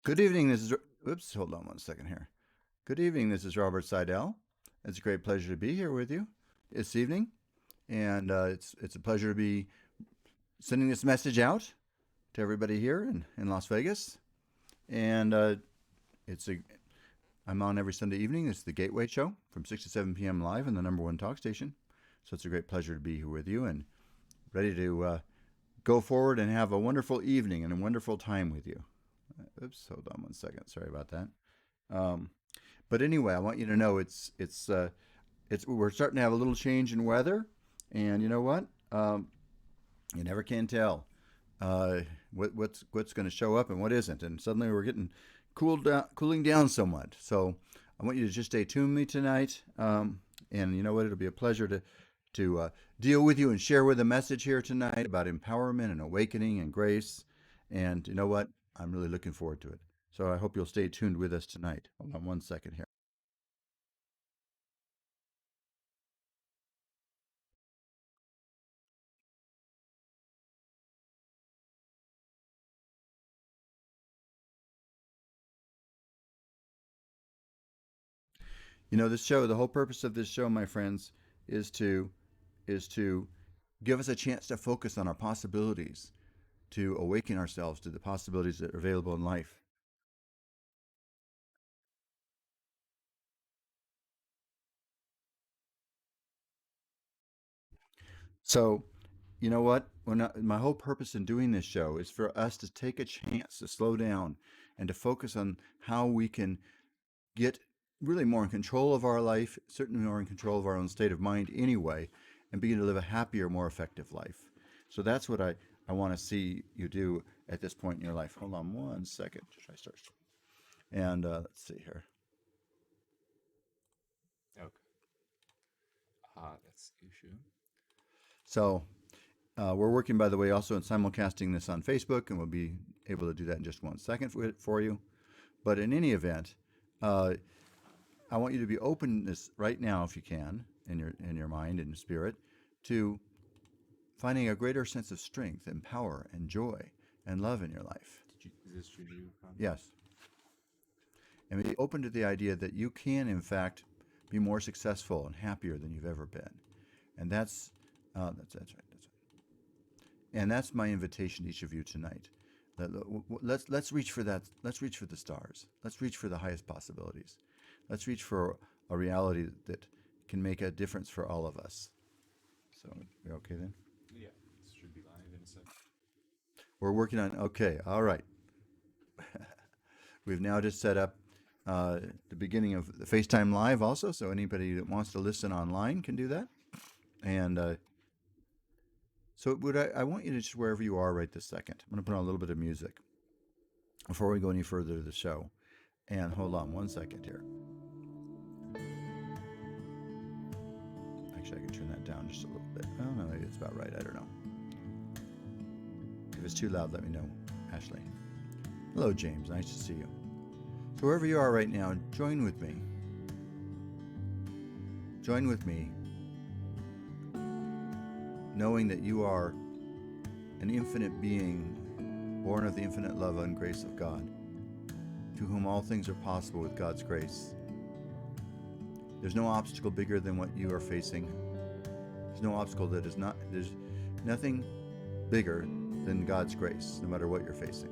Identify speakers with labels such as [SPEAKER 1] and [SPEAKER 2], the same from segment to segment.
[SPEAKER 1] Good evening. Oops, hold on one second here. Good evening. This is Robert Sidell. It's a great pleasure to be here with you this evening, and it's a pleasure to be sending this message out to everybody here in Las Vegas. And it's a I'm on every Sunday evening. It's the Gateway Show from 6 to 7 p.m. live on the number one talk station. So it's a great pleasure to be here with you and ready to go forward and have a wonderful evening and a wonderful time with you. Oops, hold on one second. Sorry about that. Um, but anyway, I want you to know it's we're starting to have a little change in weather, and you know what? You never can tell uh, what's going to show up and what isn't, and suddenly we're getting cooling down somewhat. So I want you to just stay tuned with me tonight, and you know what? It'll be a pleasure to deal with you and share with a message here tonight about empowerment and awakening and grace. And you know what? I'm really looking forward to it. So I hope you'll stay tuned with us tonight. Hold on one second here. You know, the whole purpose of this show, my friends, is to give us a chance to focus on our possibilities, to awaken ourselves to the possibilities that are available in life. So, you know what? My whole purpose in doing this show is for us to take a chance to slow down and to focus on how we can get really more in control of our life, certainly more in control of our own state of mind anyway, and begin to live a happier, more effective life. So that's what I want to see you do at this point in your life. Hold on one second. Should I start? And let's see here.
[SPEAKER 2] Okay. That's the issue.
[SPEAKER 1] So we're working, by the way, also in simulcasting this on Facebook, and we'll be able to do that in just one second for you. But in any event, uh, I want you to be open this right now, if you can, in your mind and spirit, to finding a greater sense of strength and power and joy and love in your life.
[SPEAKER 2] Is this Juju content?
[SPEAKER 1] Yes, and be open to the idea that you can, in fact, be more successful and happier than you've ever been. And that's right. That's right. And that's my invitation to each of you tonight. Let's reach for that. Let's reach for the stars. Let's reach for the highest possibilities. Let's reach for a reality that can make a difference for all of us. So, we okay then?
[SPEAKER 2] Yeah, this should be live in a second.
[SPEAKER 1] We're working on, okay, all right. We've now just set up the beginning of the FaceTime Live also, so anybody that wants to listen online can do that. And so I want you to just wherever you are right this second. I'm going to put on a little bit of music before we go any further to the show. And hold on one second here. Actually, I can turn that down just a little bit. Oh, no, maybe it's about right. I don't know. If it's too loud, let me know, Ashley. Hello, James. Nice to see you. So wherever you are right now, join with me. Join with me, knowing that you are an infinite being, born of the infinite love and grace of God, to whom all things are possible with God's grace. There's no obstacle bigger than what you are facing. There's no obstacle there's nothing bigger than God's grace, no matter what you're facing.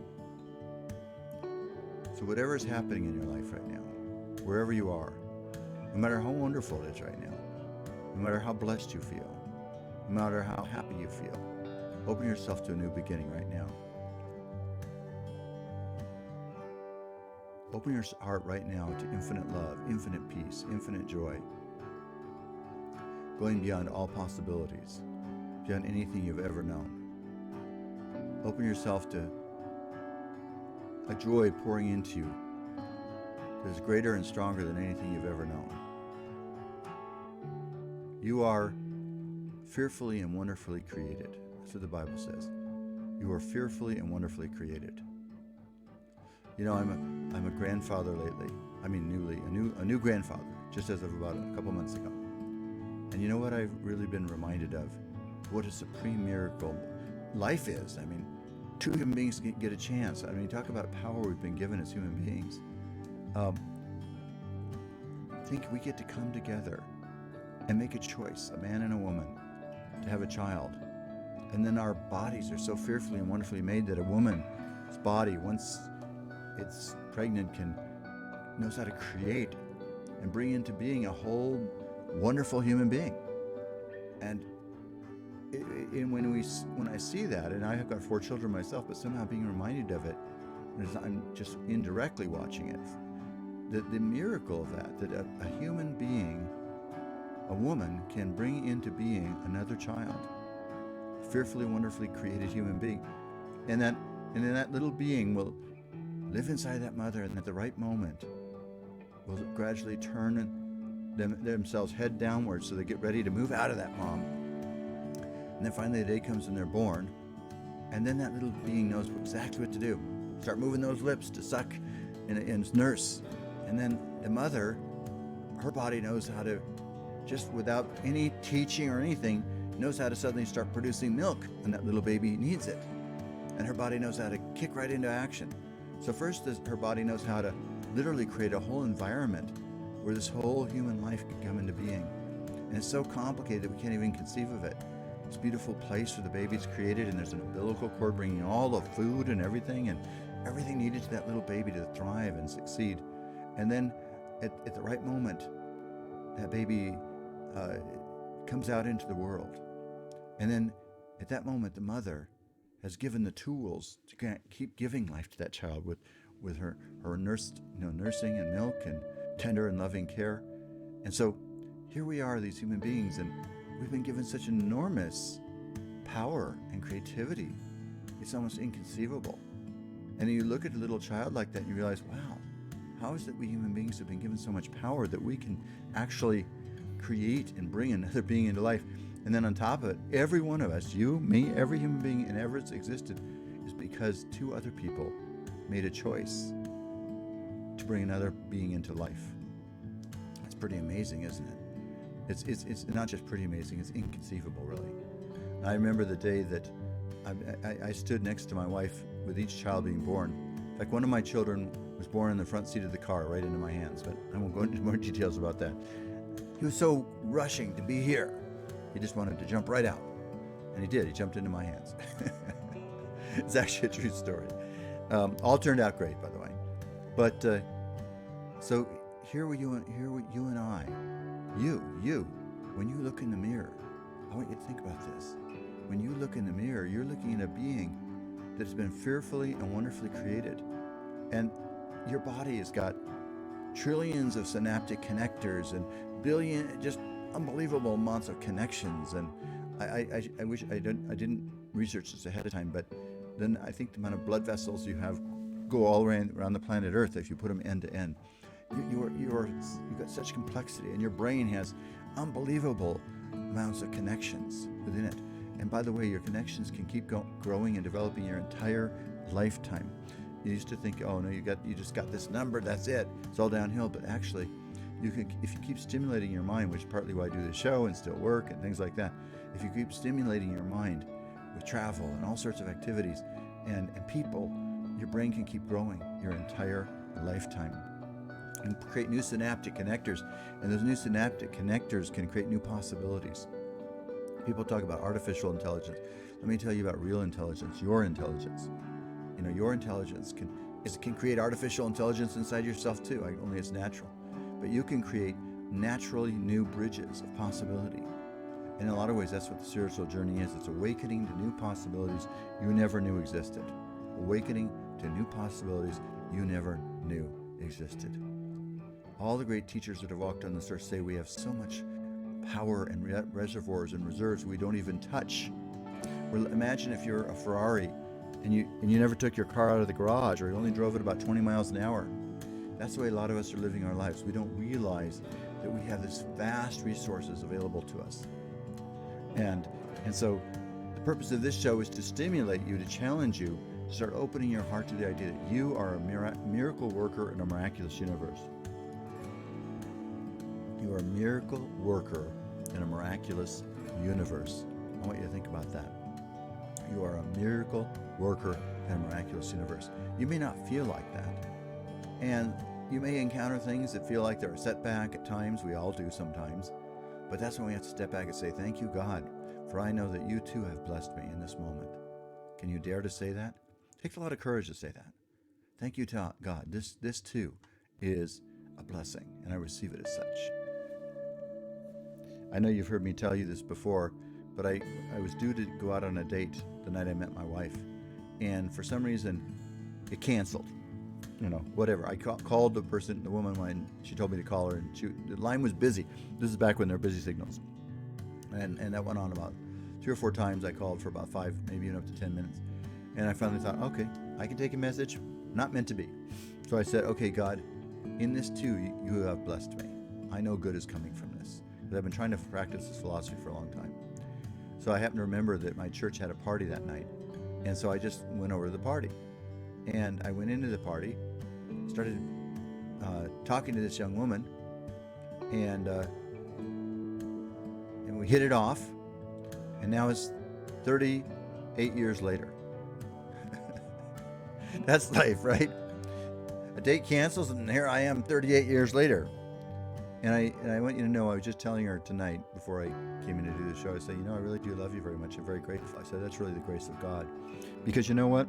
[SPEAKER 1] So whatever is happening in your life right now, wherever you are, no matter how wonderful it is right now, no matter how blessed you feel, no matter how happy you feel, open yourself to a new beginning right now. Open your heart right now to infinite love, infinite peace, infinite joy, going beyond all possibilities, beyond anything you've ever known. Open yourself to a joy pouring into you that is greater and stronger than anything you've ever known. You are fearfully and wonderfully created. That's what the Bible says. You are fearfully and wonderfully created. You know, I'm a grandfather lately. I mean, a new grandfather, just as of about a couple months ago. And you know what I've really been reminded of? What a supreme miracle life is. I mean, two human beings get a chance. I mean, talk about power we've been given as human beings. Think we get to come together and make a choice, a man and a woman, to have a child. And then our bodies are so fearfully and wonderfully made that a woman's body, once it's pregnant, knows how to create and bring into being a whole wonderful human being. And when I see that, and I have got 4 children myself, but somehow being reminded of it, I'm just indirectly watching it. The miracle of that a human being, a woman, can bring into being another child, a fearfully, wonderfully created human being, and then that little being will live inside that mother, and at the right moment will gradually turn themselves head downwards so they get ready to move out of that mom. And then finally the day comes and they're born, and then that little being knows exactly what to do. Start moving those lips to suck and nurse. And then the mother, her body knows how to, just without any teaching or anything, knows how to suddenly start producing milk when that little baby needs it. And her body knows how to kick right into action. So first, her body knows how to literally create a whole environment where this whole human life can come into being. And it's so complicated that we can't even conceive of it. This beautiful place where the baby's created, and there's an umbilical cord bringing all the food and everything needed to that little baby to thrive and succeed. And then at the right moment, that baby comes out into the world. And then at that moment, the mother has given the tools to keep giving life to that child with her nursing and milk and tender and loving care. And so here we are, these human beings, and we've been given such enormous power and creativity. It's almost inconceivable. And you look at a little child like that and you realize, wow, how is it we human beings have been given so much power that we can actually create and bring another being into life? And then on top of it, every one of us, you, me, every human being and ever it's existed, is because 2 other people made a choice to bring another being into life. It's pretty amazing, isn't it? It's not just pretty amazing, it's inconceivable, really. I remember the day that I stood next to my wife with each child being born. In fact, one of my children was born in the front seat of the car right into my hands, but I won't go into more details about that. He was so rushing to be here. He just wanted to jump right out. And he did. He jumped into my hands. It's actually a true story. All turned out great, by the way. But so here you and I, you, when you look in the mirror, I want you to think about this. When you look in the mirror, you're looking at a being that's been fearfully and wonderfully created. And your body has got trillions of synaptic connectors and just unbelievable amounts of connections. And I wish I didn't research this ahead of time, but then I think the amount of blood vessels you have go all around the planet Earth if you put them end to end. You've got such complexity, and your brain has unbelievable amounts of connections within it. And by the way, your connections can keep growing and developing your entire lifetime. You used to think, oh no, you just got this number, that's it, it's all downhill. But actually, if you keep stimulating your mind, which is partly why I do the show and still work and things like that, if you keep stimulating your mind with travel and all sorts of activities and people, your brain can keep growing your entire lifetime and create new synaptic connectors. And those new synaptic connectors can create new possibilities. People talk about artificial intelligence. Let me tell you about real intelligence, your intelligence. Your intelligence can create artificial intelligence inside yourself too, only it's natural. But you can create naturally new bridges of possibility. And in a lot of ways, that's what the spiritual journey is. It's awakening to new possibilities you never knew existed. Awakening to new possibilities you never knew existed. All the great teachers that have walked on this earth say we have so much power and reservoirs and reserves we don't even touch. Well, imagine if you're a Ferrari and you never took your car out of the garage, or you only drove it about 20 miles an hour. That's the way a lot of us are living our lives. We don't realize that we have this vast resources available to us. And so the purpose of this show is to stimulate you, to challenge you, to start opening your heart to the idea that you are a miracle worker in a miraculous universe. You are a miracle worker in a miraculous universe. I want you to think about that. You are a miracle worker kind of miraculous universe. You may not feel like that. And you may encounter things that feel like they're a setback at times. We all do sometimes. But that's when we have to step back and say, thank you, God, for I know that you too have blessed me in this moment. Can you dare to say that? It takes a lot of courage to say that. Thank you to God. This too is a blessing, and I receive it as such. I know you've heard me tell you this before, but I was due to go out on a date the night I met my wife. And for some reason, it canceled. Whatever. I called the woman, when she told me to call her, and the line was busy. This is back when there were busy signals. And that went on about 3 or 4 times. I called for about 5, maybe even up to 10 minutes. And I finally thought, okay, I can take a message. Not meant to be. So I said, okay, God, in this too, you have blessed me. I know good is coming from this. Because I've been trying to practice this philosophy for a long time. So I happened to remember that my church had a party that night. And so I just went over to the party. And I went into the party, started talking to this young woman, and we hit it off. And now it's 38 years later. That's life, right? A date cancels, and here I am 38 years later. And I want you to know, I was just telling her tonight before I came in to do the show, I said, I really do love you very much. I'm very grateful. I said, that's really the grace of God. Because you know what?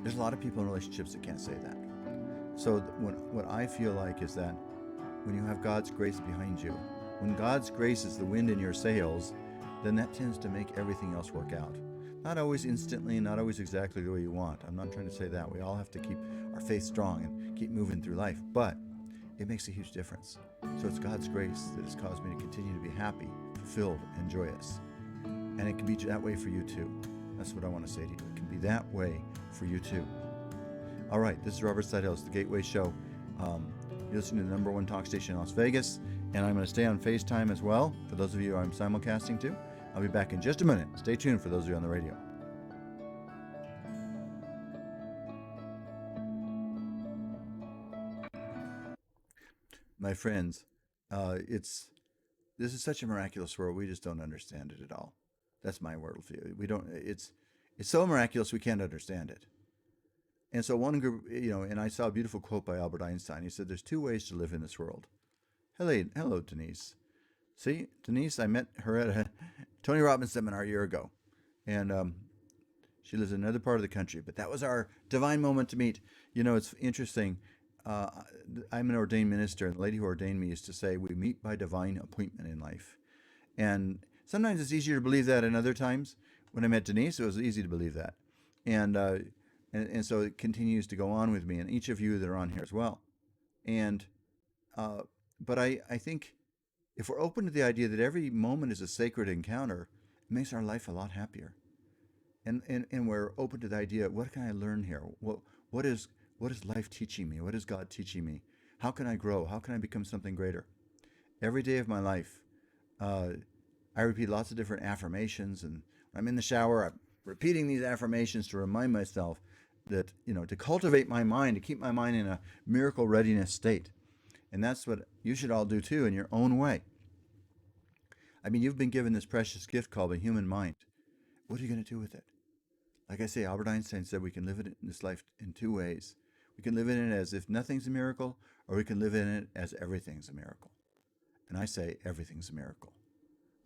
[SPEAKER 1] There's a lot of people in relationships that can't say that. So what I feel like is that when you have God's grace behind you, when God's grace is the wind in your sails, then that tends to make everything else work out. Not always instantly, not always exactly the way you want. I'm not trying to say that. We all have to keep our faith strong and keep moving through life. But it makes a huge difference. So it's God's grace that has caused me to continue to be happy, fulfilled, and joyous. And it can be that way for you too. That's what I want to say to you. It can be that way for you too. All right, this is Robert Sidell. It's the Gateway Show. You're listening to the number 1 talk station in Las Vegas. And I'm going to stay on FaceTime as well, for those of you I'm simulcasting to. I'll be back in just a minute. Stay tuned for those of you on the radio. My friends, this is such a miraculous world. We just don't understand it at all. That's my worldview. We don't. It's so miraculous we can't understand it. And so one group, and I saw a beautiful quote by Albert Einstein. He said, "There's 2 ways to live in this world." Hello, Denise. See, Denise, I met her at a Tony Robbins seminar a year ago, and she lives in another part of the country. But that was our divine moment to meet. It's interesting. I'm an ordained minister, and the lady who ordained me used to say, we meet by divine appointment in life. And sometimes it's easier to believe that, and other times, when I met Denise, it was easy to believe that. And so it continues to go on with me, and each of you that are on here as well. And but I think if we're open to the idea that every moment is a sacred encounter, it makes our life a lot happier. And we're open to the idea, what can I learn here? What is life teaching me? What is God teaching me? How can I grow? How can I become something greater? Every day of my life, I repeat lots of different affirmations, and when I'm in the shower, I'm repeating these affirmations to remind myself that, to cultivate my mind, to keep my mind in a miracle readiness state. And that's what you should all do too, in your own way. I mean, you've been given this precious gift called the human mind. What are you going to do with it? Like I say, Albert Einstein said we can live in this life in 2 ways. We can live in it as if nothing's a miracle, or we can live in it as everything's a miracle. And I say everything's a miracle.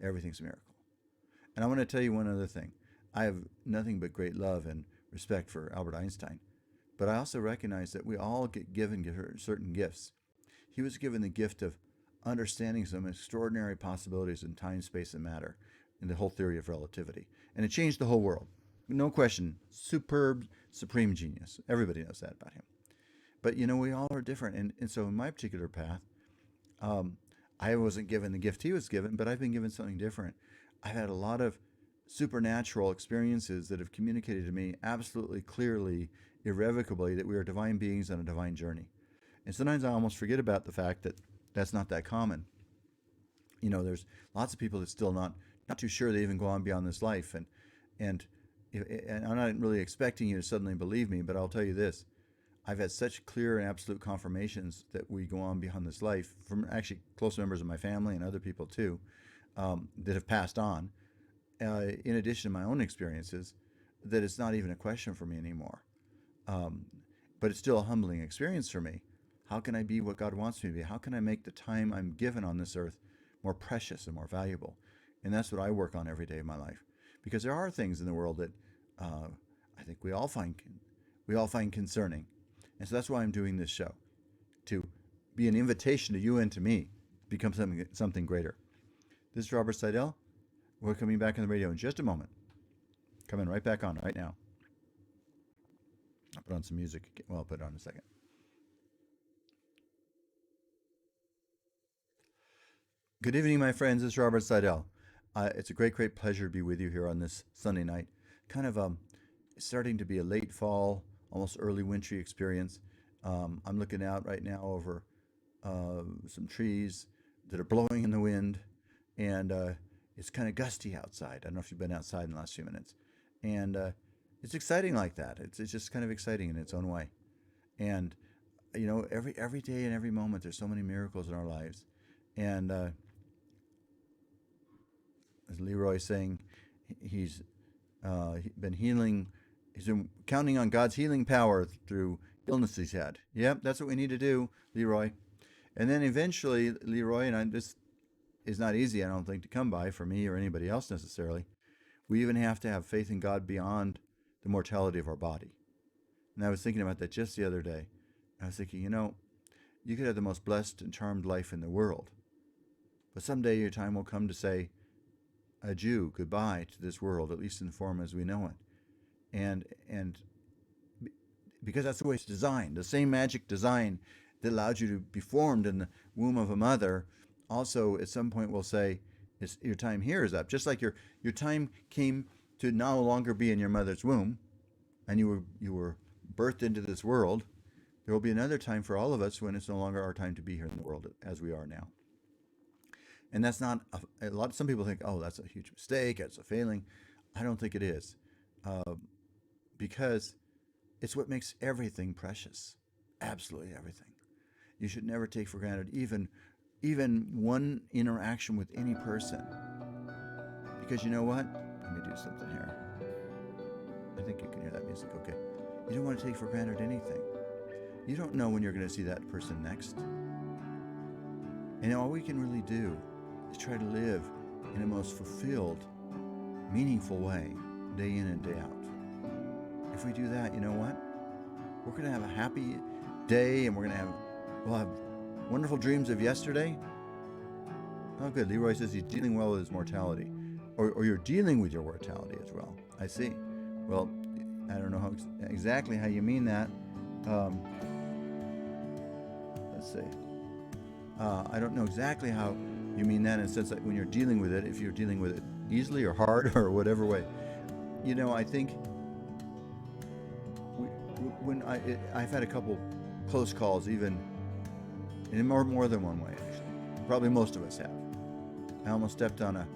[SPEAKER 1] Everything's a miracle. And I want to tell you one other thing. I have nothing but great love and respect for Albert Einstein. But I also recognize that we all get given certain gifts. He was given the gift of understanding some extraordinary possibilities in time, space, and matter in the whole theory of relativity. And it changed the whole world. No question, superb, supreme genius. Everybody knows that about him. But, we all are different. And so in my particular path, I wasn't given the gift he was given, but I've been given something different. I've had a lot of supernatural experiences that have communicated to me absolutely clearly, irrevocably, that we are divine beings on a divine journey. And sometimes I almost forget about the fact that that's not that common. There's lots of people that still not too sure they even go on beyond this life. And I'm not really expecting you to suddenly believe me, but I'll tell you this. I've had such clear and absolute confirmations that we go on beyond this life from actually close members of my family and other people too, that have passed on, in addition to my own experiences, that it's not even a question for me anymore. Um, but it's still a humbling experience for me. How can I be what God wants me to be? How can I make the time I'm given on this earth more precious and more valuable? And that's what I work on every day of my life. Because there are things in the world that I think we all find concerning, and so that's why I'm doing this show, to be an invitation to you and to me to become something greater. This is Robert Sidell. We're coming back on the radio in just a moment. Coming right back on right now. I'll put on some music. Well, I'll put it on in a second. Good evening, my friends. This is Robert Sidell. It's a great pleasure to be with you here on this Sunday night. Kind of starting to be a late fall, almost early wintry experience. I'm looking out right now over some trees that are blowing in the wind, and it's kind of gusty outside. I don't know if you've been outside in the last few minutes, and it's exciting like that. It's just kind of exciting in its own way, and you know, every day and every moment, there's so many miracles in our lives, and as Leroy's saying, he's been healing. He's been counting on God's healing power through illness he's had. Yep, that's what we need to do, Leroy. And then eventually, Leroy, and this is not easy, I don't think, to come by for me or anybody else necessarily. We even have to have faith in God beyond the mortality of our body. And I was thinking about that just the other day. I was thinking, you know, you could have the most blessed and charmed life in the world, but someday your time will come to say adieu, goodbye to this world, at least in the form as we know it. And because that's the way it's designed, the same magic design that allowed you to be formed in the womb of a mother, also at some point will say, your time here is up. Just like your time came to no longer be in your mother's womb, and you were birthed into this world, there will be another time for all of us when it's no longer our time to be here in the world as we are now. And that's not a lot. Some people think, oh, that's a huge mistake. It's a failing. I don't think it is, because it's what makes everything precious. Absolutely everything. You should never take for granted even one interaction with any person, because you know what? Let me do something here. I think you can hear that music. Okay. You don't want to take for granted anything. You don't know when you're going to see that person next. And all we can really do is try to live in a most fulfilled, meaningful way, day in and day out. If we do that, you know what? We're going to have a happy day, and we'll have wonderful dreams of yesterday. Oh, good. Leroy says he's dealing well with his mortality, or you're dealing with your mortality as well. I see. Well, I don't know exactly how you mean that. Let's see. I don't know exactly how you mean that in the sense that when you're dealing with it, if you're dealing with it easily or hard or whatever way. You know, I think I've had a couple close calls, even in more than one way, actually. Probably most of us have. I almost stepped on a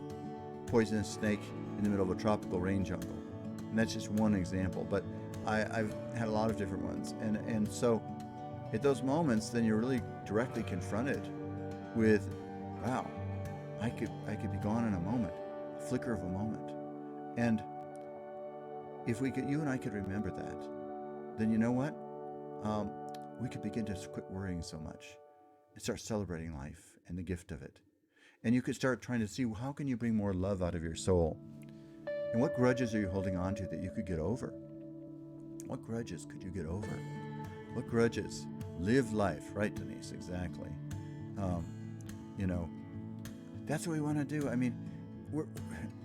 [SPEAKER 1] poisonous snake in the middle of a tropical rain jungle. And that's just one example, but I've had a lot of different ones. And so at those moments, then you're really directly confronted with, wow, I could be gone in a moment, a flicker of a moment. And if you and I could remember that, then you know what? We could begin to quit worrying so much and start celebrating life and the gift of it. And you could start trying to see, how can you bring more love out of your soul? And what grudges are you holding on to that you could get over? What grudges could you get over? What grudges? Live life, right, Denise? Exactly. You know, that's what we want to do. I mean,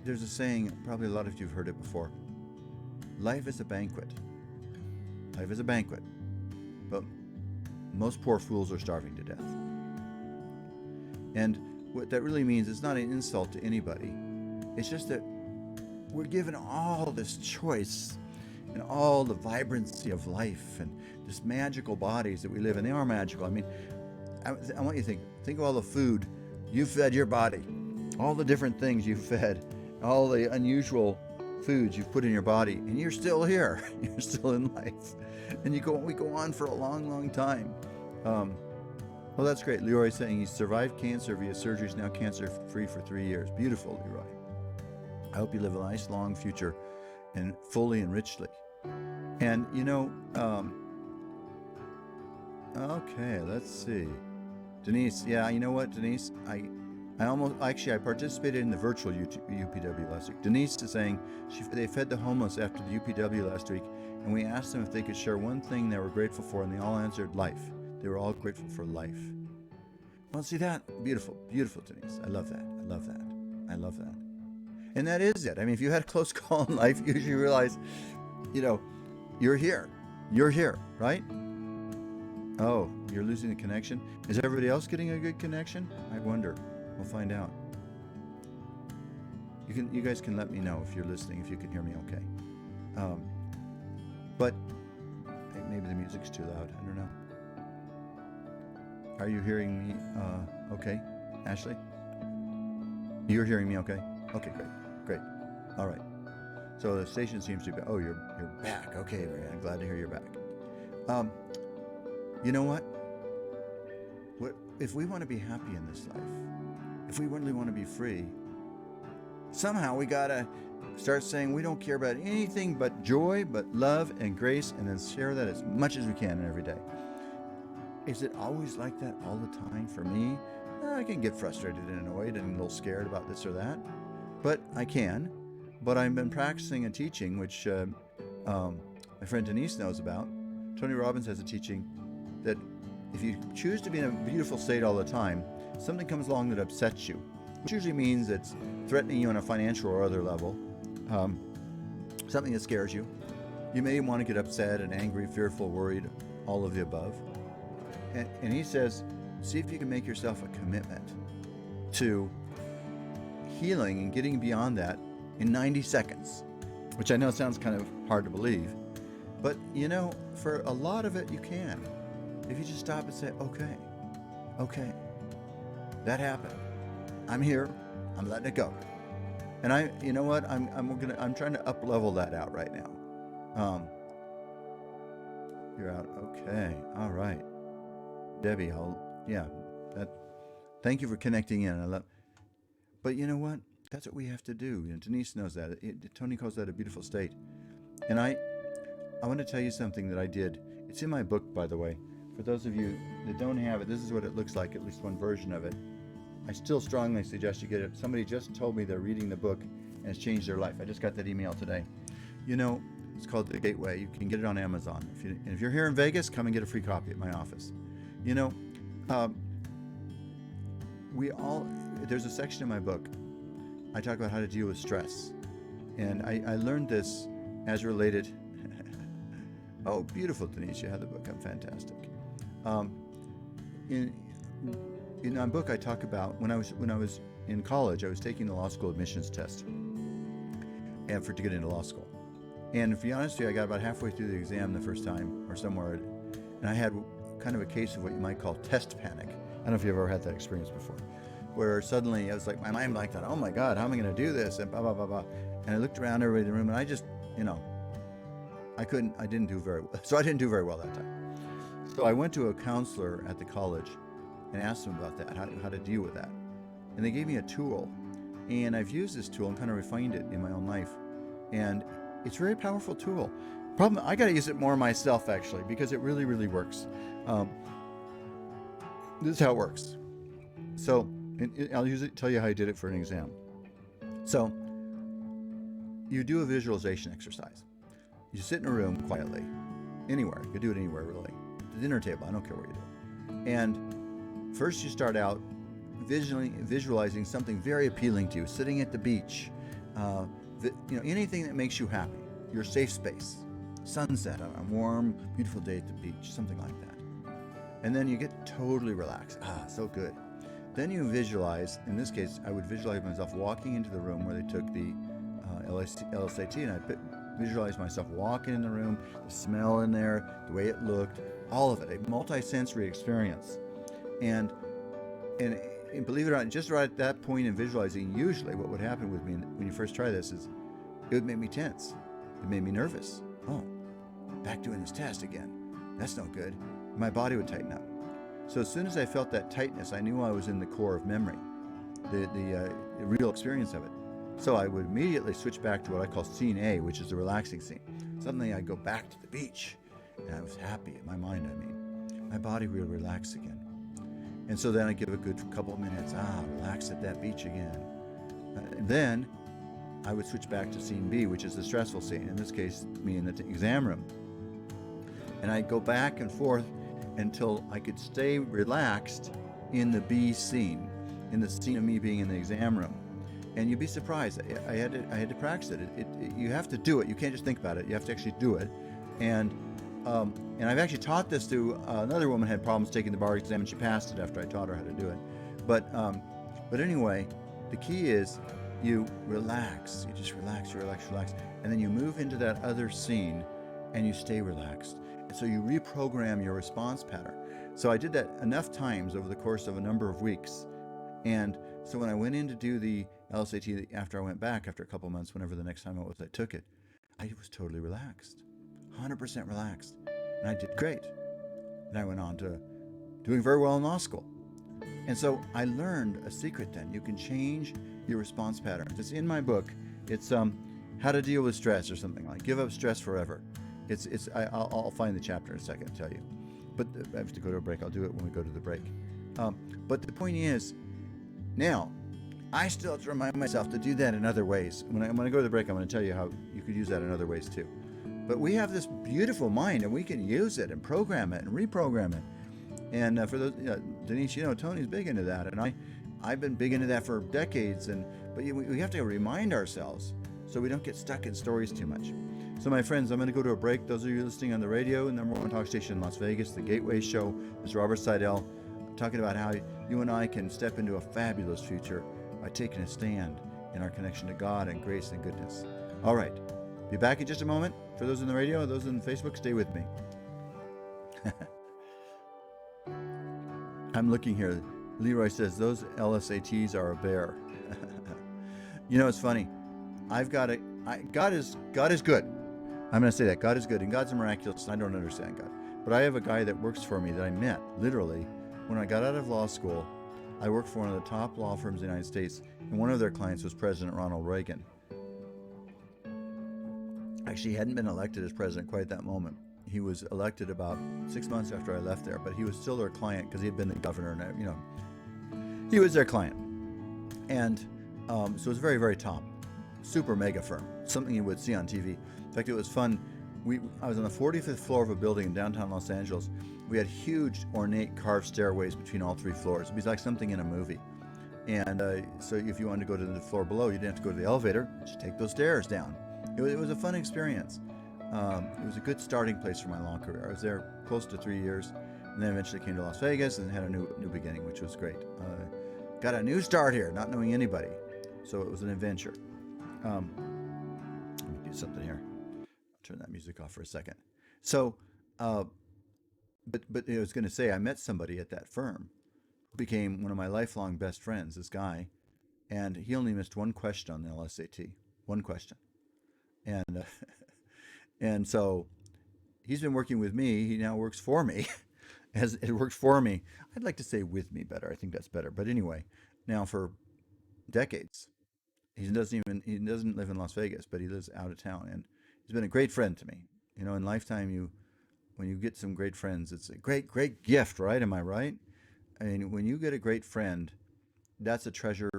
[SPEAKER 1] there's a saying, probably a lot of you have heard it before. Life is a banquet. Life is a banquet. But most poor fools are starving to death. And what that really means is not an insult to anybody. It's just that we're given all this choice and all the vibrancy of life and this magical bodies that we live in. They are magical. I mean, I want you to think of all the food you fed your body, all the different things you fed, all the unusual foods you've put in your body, and you're still here. You're still in life. And we go on for a long time. Well, that's great. Leroy's saying he's survived cancer via surgery, is now cancer-free for 3 years. Beautiful, Leroy. I hope you live a nice, long future and fully and richly. And okay, let's see. Denise, yeah, you know what, Denise? I participated in the virtual UPW last week. Denise is saying they fed the homeless after the UPW last week, and we asked them if they could share one thing they were grateful for, and they all answered life. They were all grateful for life. Well, see that? Beautiful, beautiful, Denise. I love that. I love that. I love that. And that is it. I mean, if you had a close call in life, you usually realize, you're here. You're here, right? Oh, you're losing the connection? Is everybody else getting a good connection? I wonder. We'll find out. You guys can let me know if you're listening, if you can hear me okay. But maybe the music's too loud. I don't know. Are you hearing me okay, Ashley? You're hearing me okay? Okay, great. All right. So the station seems to be, you're back. Okay, I'm glad to hear you're back. You know what? If we want to be happy in this life, if we really want to be free, somehow we gotta start saying we don't care about anything but joy, but love and grace, and then share that as much as we can every day. Is it always like that all the time for me? I can get frustrated and annoyed and a little scared about this or that, but I can. But I've been practicing a teaching which my friend Denise knows about. Tony Robbins has a teaching that if you choose to be in a beautiful state all the time, something comes along that upsets you, which usually means it's threatening you on a financial or other level, something that scares you. You may want to get upset and angry, fearful, worried, all of the above. And he says, see if you can make yourself a commitment to healing and getting beyond that in 90 seconds, which I know sounds kind of hard to believe, but for a lot of it you can. If you just stop and say, okay, that happened. I'm here. I'm letting it go. And I'm trying to up level that out right now. You're out. Okay. All right. Debbie, thank you for connecting in. But you know what? That's what we have to do. Denise knows that. Tony calls that a beautiful state. And I want to tell you something that I did. It's in my book, by the way. For those of you that don't have it, this is what it looks like, at least one version of it. I still strongly suggest you get it. Somebody just told me they're reading the book and it's changed their life. I just got that email today. It's called The Gateway. You can get it on Amazon. If you're here in Vegas, come and get a free copy at my office. There's a section in my book. I talk about how to deal with stress. And I learned this as related. Oh, beautiful, Denise. You have the book. I'm fantastic. In my book, I talk about when I was in college, I was taking the law school admissions test and to get into law school. And to be honest with you, I got about halfway through the exam the first time or somewhere, and I had kind of a case of what you might call test panic. I don't know if you've ever had that experience before, where suddenly I was like, my mind like that, oh my God, how am I going to do this? And blah, blah, blah, blah. And I looked around everybody in the room, and I just, I didn't do very well. So I didn't do very well that time. So I went to a counselor at the college and asked them about that, how to deal with that. And they gave me a tool, and I've used this tool and kind of refined it in my own life. And it's a very powerful tool. Problem, I got to use it more myself, actually, because it really, really works. This is how it works. So I'll tell you how I did it for an exam. So you do a visualization exercise. You sit in a room quietly, anywhere. You can do it anywhere, really. The dinner table, I don't care where you do it. And first you start out visualizing something very appealing to you, sitting at the beach, anything that makes you happy, your safe space, sunset on a warm, beautiful day at the beach, something like that. And then you get totally relaxed. So good. Then you visualize, in this case, I would visualize myself walking into the room where they took the LSAT, and I visualize myself walking in the room, the smell in there, the way it looked, all of it, a multi-sensory experience. And believe it or not, just right at that point in visualizing, usually what would happen with me when you first try this is it would make me tense. It made me nervous. Oh, back doing this test again. That's no good. My body would tighten up. So as soon as I felt that tightness, I knew I was in the core of memory, the real experience of it. So I would immediately switch back to what I call scene A, which is the relaxing scene. Suddenly I'd go back to the beach, and I was happy in my mind, I mean. My body would relax again. And so then I'd give a good couple of minutes, relax at that beach again. And then I would switch back to scene B, which is the stressful scene, in this case, me in the exam room. And I'd go back and forth until I could stay relaxed in the B scene, in the scene of me being in the exam room. And you'd be surprised. I had to practice it. You have to do it. You can't just think about it. You have to actually do it. And I've actually taught this to another woman who had problems taking the bar exam, and she passed it after I taught her how to do it. But anyway, the key is you relax. You just relax, and then you move into that other scene, and you stay relaxed. And so you reprogram your response pattern. So I did that enough times over the course of a number of weeks, and so when I went in to do the LSAT after I went back, after a couple months, whenever the next time it was I took it, I was totally relaxed, 100% relaxed, and I did great. And I went on to doing very well in law school. And so I learned a secret then. You can change your response patterns. It's in my book. It's How to Deal with Stress or something like Give Up Stress Forever. I'll find the chapter in a second and tell you. But I have to go to a break. I'll do it when we go to the break. But the point is, now, I still have to remind myself to do that in other ways. When I go to the break, I'm going to tell you how you could use that in other ways too. But we have this beautiful mind, and we can use it and program it and reprogram it. And for those, Denise, Tony's big into that, and I've been big into that for decades. But we have to remind ourselves so we don't get stuck in stories too much. So my friends, I'm going to go to a break. Those of you listening on the radio, number one talk station in Las Vegas, the Gateway Show, is Robert Sidell, talking about how you and I can step into a fabulous future by taking a stand in our connection to God and grace and goodness. All right. Be back in just a moment. For those on the radio, those on Facebook, stay with me. I'm looking here. Leroy says, those LSATs are a bear. It's funny. God is good. I'm going to say that. God is good, and God's miraculous. I don't understand God. But I have a guy that works for me that I met, literally, when I got out of law school. I worked for one of the top law firms in the United States, and one of their clients was President Ronald Reagan. Actually, he hadn't been elected as president quite at that moment. He was elected about 6 months after I left there, but he was still their client because he had been the governor, and he was their client. And so it was very, very top, super mega firm, something you would see on TV. In fact, it was fun. I was on the 45th floor of a building in downtown Los Angeles. We had huge, ornate, carved stairways between all three floors. It'd be like something in a movie. And so if you wanted to go to the floor below, you didn't have to go to the elevator. Just take those stairs down. It was a fun experience. It was a good starting place for my law career. I was there close to 3 years, and then eventually came to Las Vegas and had a new beginning, which was great. Got a new start here, not knowing anybody. So it was an adventure. Let me do something here. I'll turn that music off for a second. So, but I was going to say, I met somebody at that firm who became one of my lifelong best friends, this guy, and he only missed one question on the LSAT. One question. And and so he's been working with me. He now works for me. It works for me. I'd like to say with me better. I think that's better. But anyway, now for decades. He doesn't live in Las Vegas, but he lives out of town, and he's been a great friend to me. In lifetime, when you get some great friends, it's a great gift, right? Am I right? I mean, when you get a great friend, that's a treasure.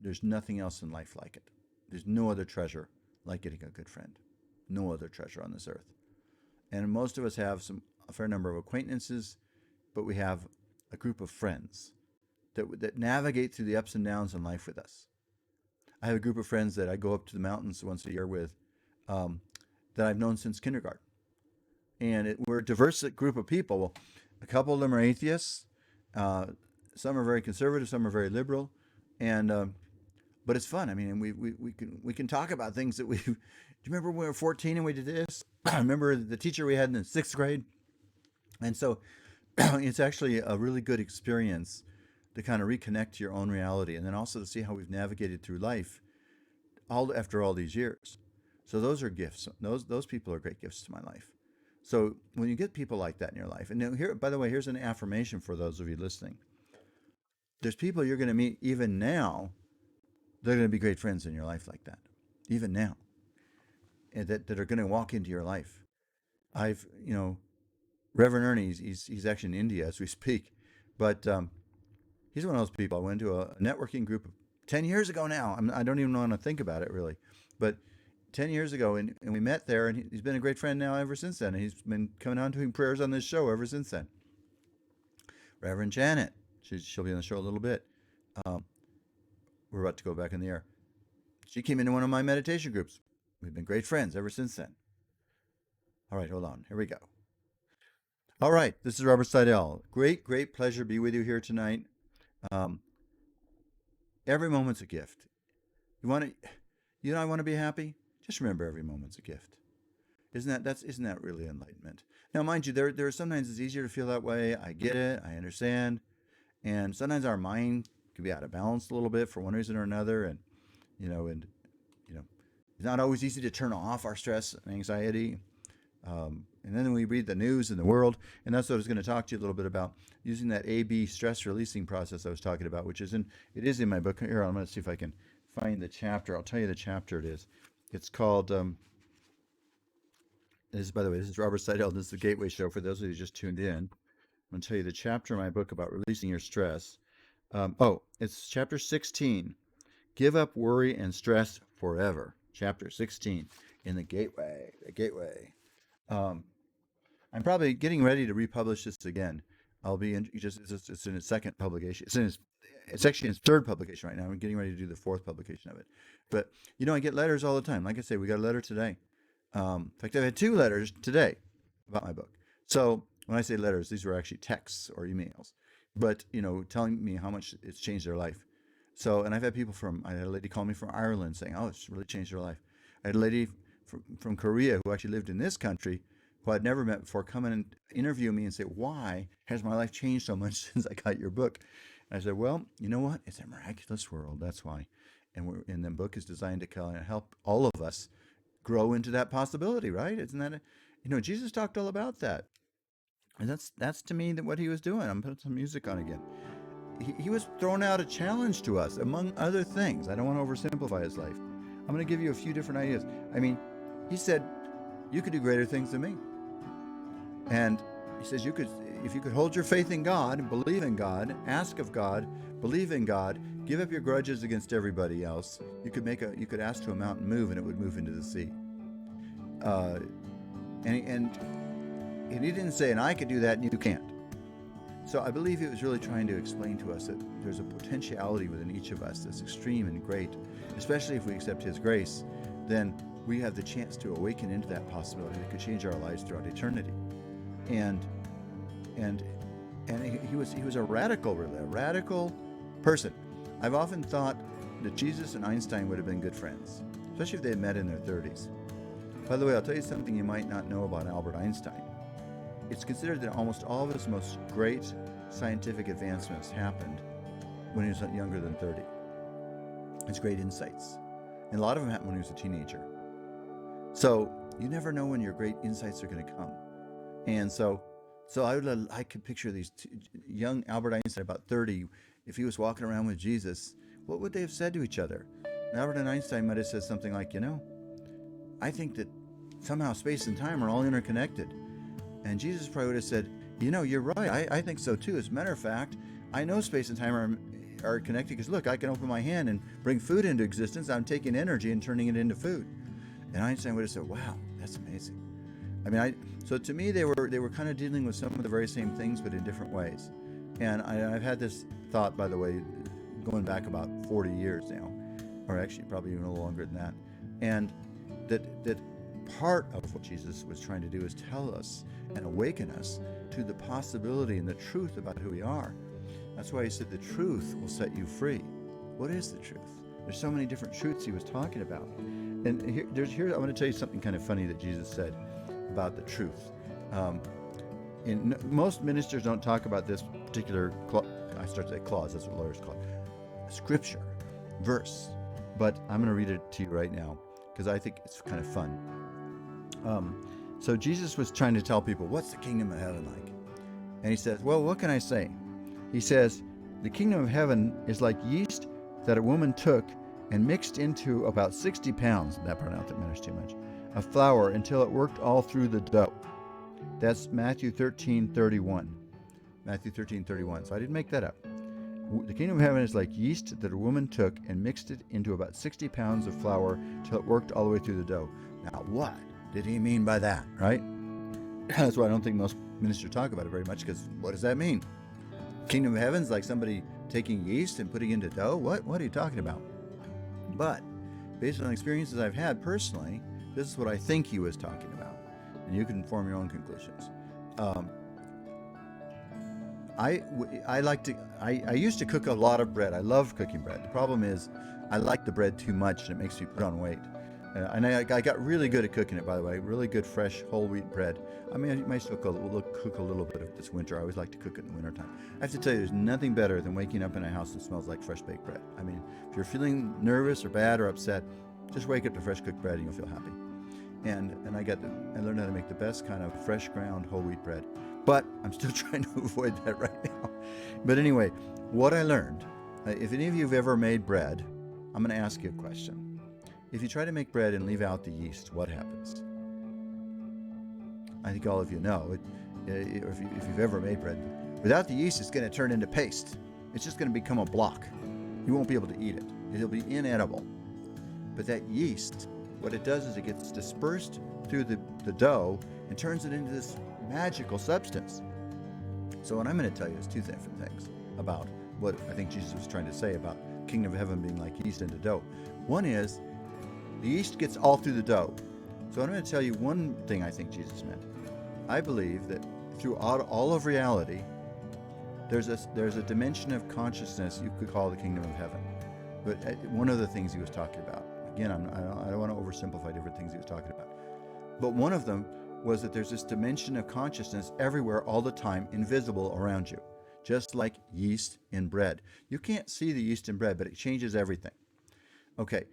[SPEAKER 1] There's nothing else in life like it. There's no other treasure like getting a good friend. No other treasure on this earth. And most of us have a fair number of acquaintances, but we have a group of friends that navigate through the ups and downs in life with us. I have a group of friends that I go up to the mountains once a year with, that I've known since kindergarten. And we're a diverse group of people. Well, a couple of them are atheists. Some are very conservative. Some are very liberal. But it's fun. I mean, we can talk about things that we. Do you remember when we were 14 and we did this? I remember the teacher we had in the 6th grade. And so it's actually a really good experience to kind of reconnect to your own reality, and then also to see how we've navigated through life after all these years. So those are gifts. Those people are great gifts to my life. So when you get people like that in your life, and now here, by the way, here's an affirmation for those of you listening. There's people you're going to meet even now they're going to be great friends in your life like that, even now, and that are going to walk into your life. Reverend Ernie, he's actually in India as we speak, but he's one of those people. I went to a networking group 10 years ago now. I don't even want to think about it really, but 10 years ago, and we met there, and he's been a great friend now ever since then. And he's been coming on doing prayers on this show ever since then. Reverend Janet, she'll be on the show a little bit. Um, we're about to go back in the air. She came into one of my meditation groups. We've been great friends ever since then. All right, hold on. Here we go. All right, this is Robert Sidell. Great pleasure to be with you here tonight. Every moment's a gift. You and I want to be happy? Just remember every moment's a gift. Isn't that really enlightenment? Now, mind you, there are sometimes it's easier to feel that way. I get it. I understand. And sometimes our mind can be out of balance a little bit for one reason or another. And it's not always easy to turn off our stress and anxiety. And then we read the news in the world, and that's what I was going to talk to you a little bit about, using that A/B stress releasing process I was talking about, it is in my book. Here, I'm going to see if I can find the chapter. I'll tell you the chapter it is. It's called, by the way, this is Robert Sidell. This is the Gateway Show for those of you who just tuned in. I'm going to tell you the chapter in my book about releasing your stress. It's chapter 16, Give Up Worry and Stress Forever. Chapter 16 in the Gateway. I'm probably getting ready to republish this again. It's in its second publication. It's actually in its third publication right now. I'm getting ready to do the fourth publication of it. But, I get letters all the time. Like I say, we got a letter today. In fact, I've had 2 letters today about my book. So when I say letters, these were actually texts or emails. But, telling me how much it's changed their life. So, and I had a lady call me from Ireland saying, oh, it's really changed her life. I had a lady from Korea who actually lived in this country who I'd never met before come in and interview me and say, why has my life changed so much since I got your book? And I said, well, you know what? It's a miraculous world. That's why. And the book is designed to kind of help all of us grow into that possibility, right? Isn't that, Jesus talked all about that. And that's to me what he was doing. I'm putting some music on again. He was throwing out a challenge to us, among other things. I don't want to oversimplify his life. I'm going to give you a few different ideas. He said, you could do greater things than me. And he says, if you could hold your faith in God, believe in God, ask of God, believe in God, give up your grudges against everybody else, you could ask to a mountain move and it would move into the sea. And he didn't say, and I could do that and you can't. So I believe he was really trying to explain to us that there's a potentiality within each of us that's extreme and great, especially if we accept his grace, then we have the chance to awaken into that possibility that could change our lives throughout eternity. And he was a radical person. I've often thought that Jesus and Einstein would have been good friends, especially if they had met in their 30s. By the way, I'll tell you something you might not know about Albert Einstein. It's considered that almost all of his most great scientific advancements happened when he was younger than 30. His great insights. And a lot of them happened when he was a teenager. So you never know when your great insights are going to come. And so I could picture these young Albert Einstein, about 30, if he was walking around with Jesus, what would they have said to each other? And Albert and Einstein might have said something like, I think that somehow space and time are all interconnected. And Jesus probably would have said, you're right. I think so too. As a matter of fact, I know space and time are connected because look, I can open my hand and bring food into existence. I'm taking energy and turning it into food. And Einstein would have said, wow, that's amazing. So to me, they were kind of dealing with some of the very same things, but in different ways. And I've had this thought, by the way, going back about 40 years now, or actually probably even a little longer than that. And that part of what Jesus was trying to do is tell us and awaken us to the possibility and the truth about who we are. That's why he said the truth will set you free. What is the truth? There's so many different truths he was talking about. And here I want to tell you something kind of funny that Jesus said about the truth. Most ministers don't talk about this particular I start to say clause, that's what lawyers call it, scripture, verse. But I'm going to read it to you right now because I think it's kind of fun. So Jesus was trying to tell people, what's the kingdom of heaven like? And he says, well, what can I say? He says, the kingdom of heaven is like yeast that a woman took and mixed into about 60 pounds, that part I don't think matters too much, of flour until it worked all through the dough. That's Matthew 13:31. Matthew 13:31. So I didn't make that up. The kingdom of heaven is like yeast that a woman took and mixed it into about 60 pounds of flour till it worked all the way through the dough. Now, what did he mean by that, right? That's why I don't think most ministers talk about it very much, because what does that mean? Kingdom of heaven is like somebody taking yeast and putting it into dough? What are you talking about? But based on experiences I've had personally, this is what I think he was talking about. And you can form your own conclusions. I used to cook a lot of bread. I love cooking bread. The problem is I like the bread too much and it makes me put on weight. And I got really good at cooking it, by the way. Really good, fresh, whole wheat bread. I mean, I might still cook a little bit of it this winter. I always like to cook it in the wintertime. I have to tell you, there's nothing better than waking up in a house that smells like fresh baked bread. I mean, if you're feeling nervous or bad or upset, just wake up to fresh cooked bread and you'll feel happy. And I learned how to make the best kind of fresh ground whole wheat bread. But I'm still trying to avoid that right now. But anyway, what I learned, if any of you have ever made bread, I'm going to ask you a question. If you try to make bread and leave out the yeast, what happens? I think all of you know. If you've ever made bread, without the yeast, it's going to turn into paste. It's just going to become a block. You won't be able to eat it. It'll be inedible. But that yeast, what it does is it gets dispersed through the dough and turns it into this magical substance. So what I'm going to tell you is two different things about what I think Jesus was trying to say about kingdom of heaven being like yeast into dough. One is the yeast gets all through the dough. So I'm going to tell you one thing I think Jesus meant. I believe that throughout all of reality, there's a dimension of consciousness you could call the kingdom of heaven. But one of the things he was talking about, again, I don't want to oversimplify different things he was talking about, but one of them was that there's this dimension of consciousness everywhere all the time, invisible around you, just like yeast in bread. You can't see the yeast in bread, but it changes everything. Okay.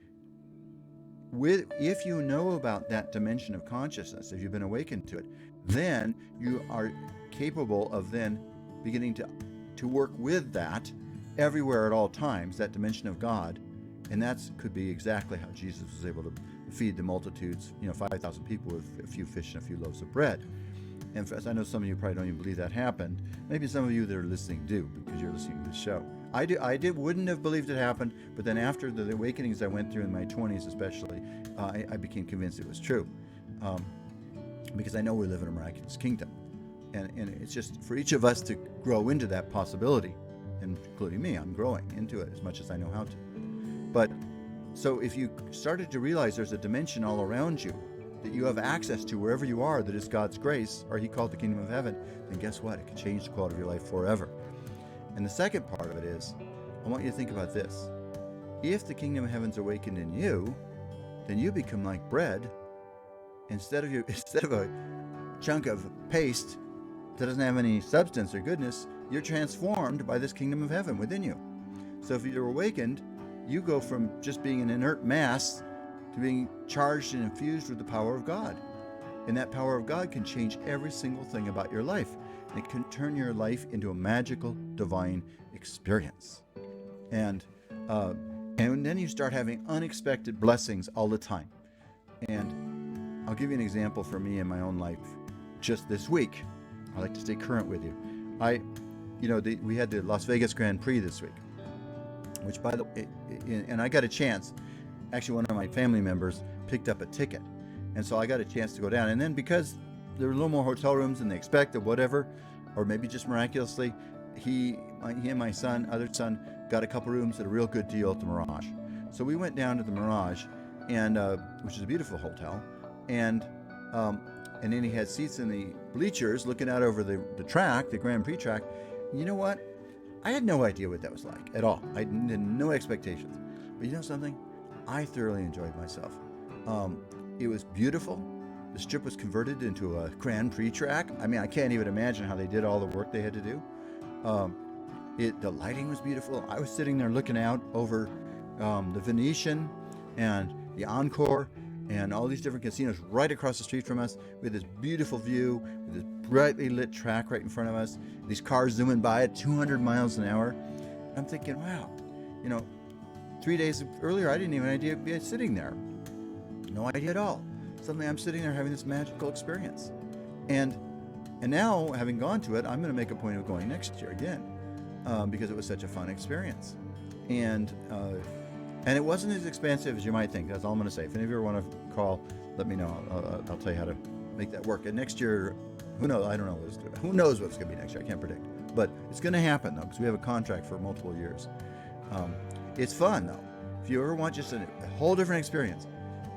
[SPEAKER 1] If you know about that dimension of consciousness, if you've been awakened to it, then you are capable of then beginning to work with that everywhere at all times, that dimension of God. And that could be exactly how Jesus was able to feed the multitudes, 5,000 people with a few fish and a few loaves of bread. And I know some of you probably don't even believe that happened. Maybe some of you that are listening do, because you're listening to this show. I wouldn't have believed it happened, but then after the awakenings I went through in my 20s especially, I became convinced it was true. Because I know we live in a miraculous kingdom. And it's just for each of us to grow into that possibility, and including me, I'm growing into it as much as I know how to. But so if you started to realize there's a dimension all around you that you have access to wherever you are that is God's grace, or he called the kingdom of heaven, then guess what? It can change the quality of your life forever. And the second part of it is, I want you to think about this. If the kingdom of heaven's awakened in you, then you become like bread. Instead of a chunk of paste that doesn't have any substance or goodness, you're transformed by this kingdom of heaven within you. So if you're awakened, you go from just being an inert mass to being charged and infused with the power of God. And that power of God can change every single thing about your life. It can turn your life into a magical, divine experience. And then you start having unexpected blessings all the time. And I'll give you an example for me in my own life. Just this week, I like to stay current with you. We had the Las Vegas Grand Prix this week, which by the way, and I got a chance. Actually, one of my family members picked up a ticket, and so I got a chance to go down. And then because there were a little more hotel rooms than they expected, whatever, or maybe just miraculously, he and my other son, got a couple rooms at a real good deal at the Mirage. So we went down to the Mirage, and which is a beautiful hotel, and then he had seats in the bleachers looking out over the track, the Grand Prix track. You know what? I had no idea what that was like at all. I had no expectations. But you know something? I thoroughly enjoyed myself. It was beautiful. The strip was converted into a Grand Prix track. I mean, I can't even imagine how they did all the work they had to do. The lighting was beautiful. I was sitting there looking out over the Venetian and the Encore and all these different casinos right across the street from us, with this beautiful view, with this brightly lit track right in front of us, these cars zooming by at 200 miles an hour. I'm thinking, wow, 3 days earlier, I didn't even idea I'd be sitting there. No idea at all. Suddenly I'm sitting there having this magical experience. And now, having gone to it, I'm going to make a point of going next year again, because it was such a fun experience. And it wasn't as expensive as you might think. That's all I'm going to say. If any of you want to call, let me know. I'll tell you how to make that work. And next year, who knows? I don't know. Who knows what's going to be next year? I can't predict. But it's going to happen, though, because we have a contract for multiple years. It's fun, though. If you ever want just a whole different experience,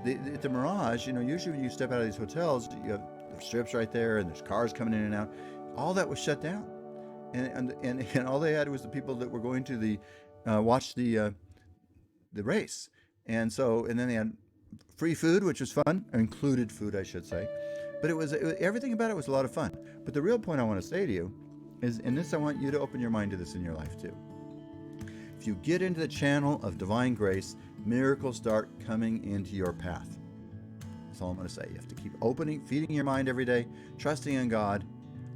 [SPEAKER 1] the Mirage, usually when you step out of these hotels, you have there's strips right there, and there's cars coming in and out. All that was shut down, and all they had was the people that were going to the watch the race, and then they had free food, which was fun, or included food, I should say. But everything about it was a lot of fun. But the real point I want to say to you is, in this, I want you to open your mind to this in your life too. If you get into the channel of divine grace, miracles start coming into your path. That's all I'm going to say. You have to keep feeding your mind every day, trusting in God,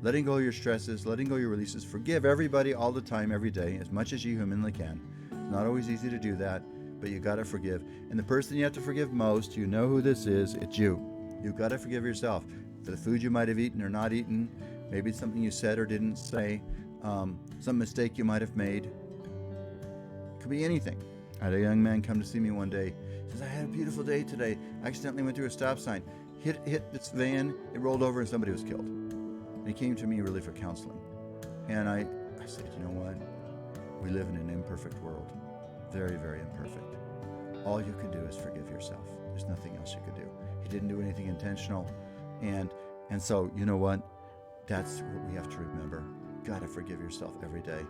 [SPEAKER 1] letting go of your stresses, letting go of your releases. Forgive everybody all the time, every day, as much as you humanly can. It's not always easy to do that, but you got to forgive. And the person you have to forgive most, you know who this is, it's you. You've got to forgive yourself for the food you might have eaten or not eaten. Maybe it's something you said or didn't say, some mistake you might have made. Could be anything. I had a young man come to see me one day. He says, I had a beautiful day today. I accidentally went through a stop sign, hit this van, it rolled over, and somebody was killed. And he came to me really for counseling. And I said, you know what? We live in an imperfect world. Very, very imperfect. All you can do is forgive yourself. There's nothing else you could do. He didn't do anything intentional. And so, you know what? That's what we have to remember. You gotta forgive yourself every day.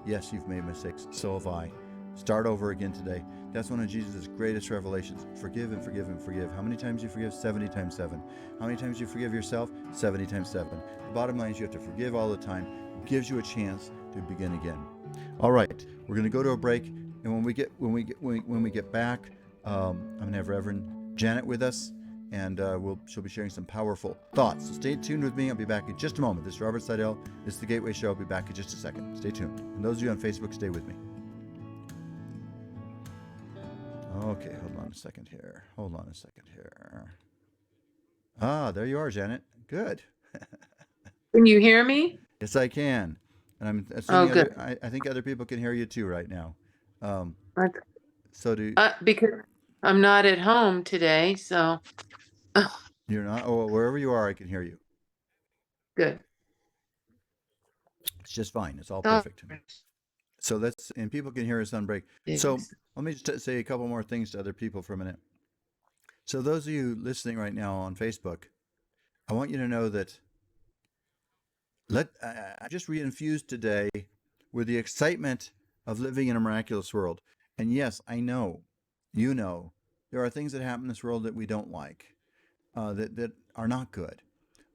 [SPEAKER 1] Yes, you've made mistakes. So have I. Start over again today. That's one of Jesus' greatest revelations. Forgive and forgive and forgive. How many times you forgive? 70 times 7. How many times you forgive yourself? 70 times 7. The bottom line is you have to forgive all the time. It gives you a chance to begin again. All right, we're going to go to a break, and when we get back, I'm going to have Reverend Janet with us, and she'll be sharing some powerful thoughts. So stay tuned with me. I'll be back in just a moment. This is Robert Sidell. This is the Gateway Show. I'll be back in just a second. Stay tuned. And those of you on Facebook, stay with me. Okay, hold on a second here. Ah, there you are, Janet. Good.
[SPEAKER 3] Can you hear me?
[SPEAKER 1] Yes, I can. And I'm
[SPEAKER 3] Oh,
[SPEAKER 1] assuming
[SPEAKER 3] good.
[SPEAKER 1] I think other people can hear you too right now.
[SPEAKER 3] That's-
[SPEAKER 1] So
[SPEAKER 3] Because I'm not at home today, so
[SPEAKER 1] you're not? Oh, wherever you are, I can hear you.
[SPEAKER 3] good.
[SPEAKER 1] It's just fine. It's all
[SPEAKER 3] Oh,
[SPEAKER 1] perfect to me. So and people can hear us on break. So let me just say a couple more things to other people for a minute. So those of you listening right now on Facebook, I want you to know that I just reinfused today with the excitement of living in a miraculous world. And yes, I know, there are things that happen in this world that we don't like, that are not good.